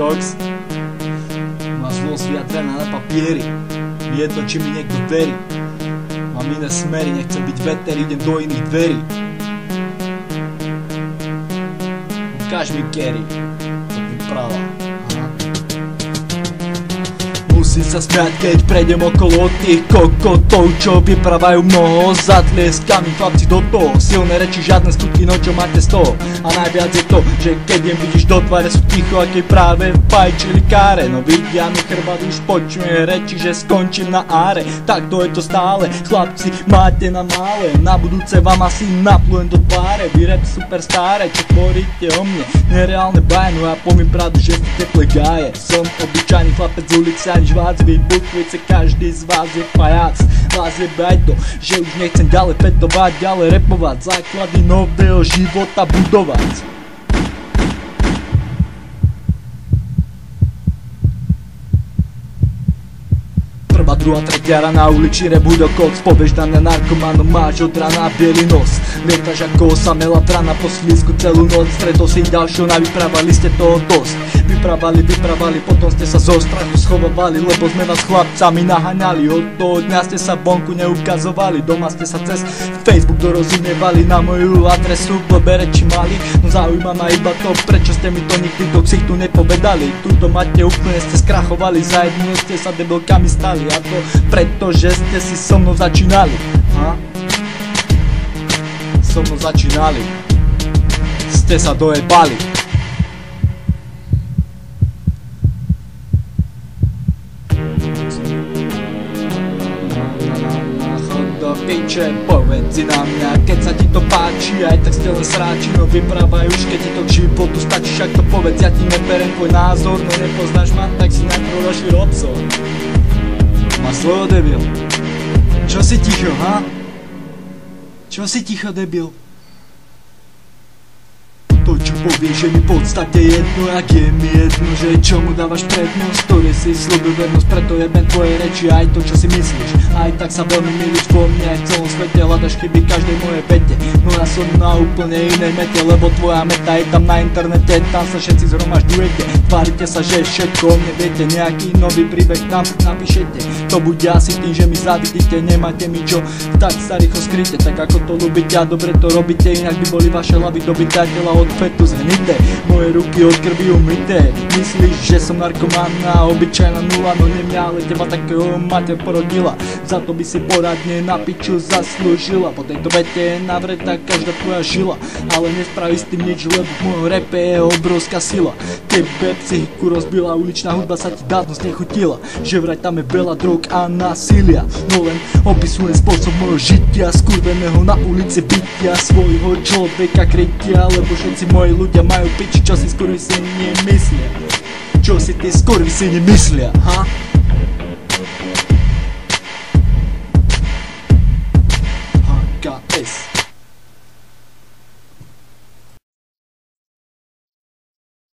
koks. Má zlosť vyjadrená na papieri. Jedno, či mi niekto verí. Mám iné smery, nechcem byť veter, idem do iných dverí. Ukáž mi Kerry, to vypráva. Musím sa smiať, keď prejdem okolo tých kokotov, čo vyprávajú mnoho za tlieskami. Chlapci do toho, silné reči, žiadne skutky, no čo máte z toho? A najviac je to, že keď jem vidíš do tváre, sú ticho, akej práve fajčili káre. No vidia mi chrbát, už počujem reči, že skončím na áre. Tak to je to stále, chlapci, máte na mále. Na budúce vám asi naplujem do tváre. Vy rap superstáre, čo tvoríte o mne, nereálne baje. No ja poviem pravdu, že ste teple gáje. Som obyčajný chlapec z ulice, ani žvác, vybuchujúce, každý z vás je pajac. Vás je to, že už nechcem ďalej petovať, ďalej repovať, základy nového života budovať. Prvá, druhá, tretia rana, uličný rap, hudo, koks. Povieš na mňa narkománom, máš od rana bielý nos. Lietaš ako osamela vrana po slízku celú noc. Stretol si ďalšieho, navyprávali ste toho dosť. Vyprávali, potom ste sa zo strachu schovávali, lebo sme vás chlapcami naháňali. Od toho dňa ste sa vonku neukazovali, doma ste sa cez Facebook dorozumievali. Na moju adresu blbé reči mali, no zaujíma ma iba to, prečo ste mi to nikdy do ksichtu nepovedali. Tuto máte úplne, ste skrachovali, za jednu ste sa debilkami stali. A to preto, že ste si so mnou začínali. So mnou začínali, ste sa dojebali. Piče, povedz si na mňa, keď sa ti to páči, aj tak ste len sráči, no vyprávaj už, keď ti to k životu stačí, však to povedz, ja ti neberem tvoj názor, no nepoznáš ma, tak si najprv rozšír obzor. Má slovo, debil. Čo si ticho, ha? Čo si ticho, debil? To, čo povieš, je mi v podstate jedno, ak je mi jedno, že čomu dávaš prednosť, ktorý si slúbil vernosť, preto jebem tvoje reči, aj to, čo si myslíš. Aj tak sa veľmi milíš vo mne, aj v celom svete hľadaš chyby každej mojej vete. No ja som na úplne inej mete, lebo tvoja meta je tam na internete, tam sa všetci zhromažďujete. Tvárite sa, že všetko o mne viete, nejaký nový príbeh tam napíšete. To bude asi tým, že mi závidíte, nemáte mi čo, tak sa rýchlo skryte, tak ako to ľúbite a dobre to robíte, inak by boli vaše hlavy dobité, tela od fetu zhnité, moje ruky od krvi umyté. Myslíš, že som narkomán a obyčajná nula, no nie mňa, ale teba takého mater porodila. Za to by si poradne na piču zaslúžila. Po tejto vete je navretá každá tvoja žila, ale nespraví s tým nič, lebo v mojom rape je obrovská sila. Tebe psychiku rozbila, uličná hudba sa ti dávno znechutila, že vraj tam je veľa drog a násilia. No len opisujem spôsob mojho žitia, skurveného na ulici bytia, svojho človeka krytia, lebo všetci moji ľudia majú piči, čo si skurvisy nemyslia. Čo si tí skurvisy nemyslia, ha?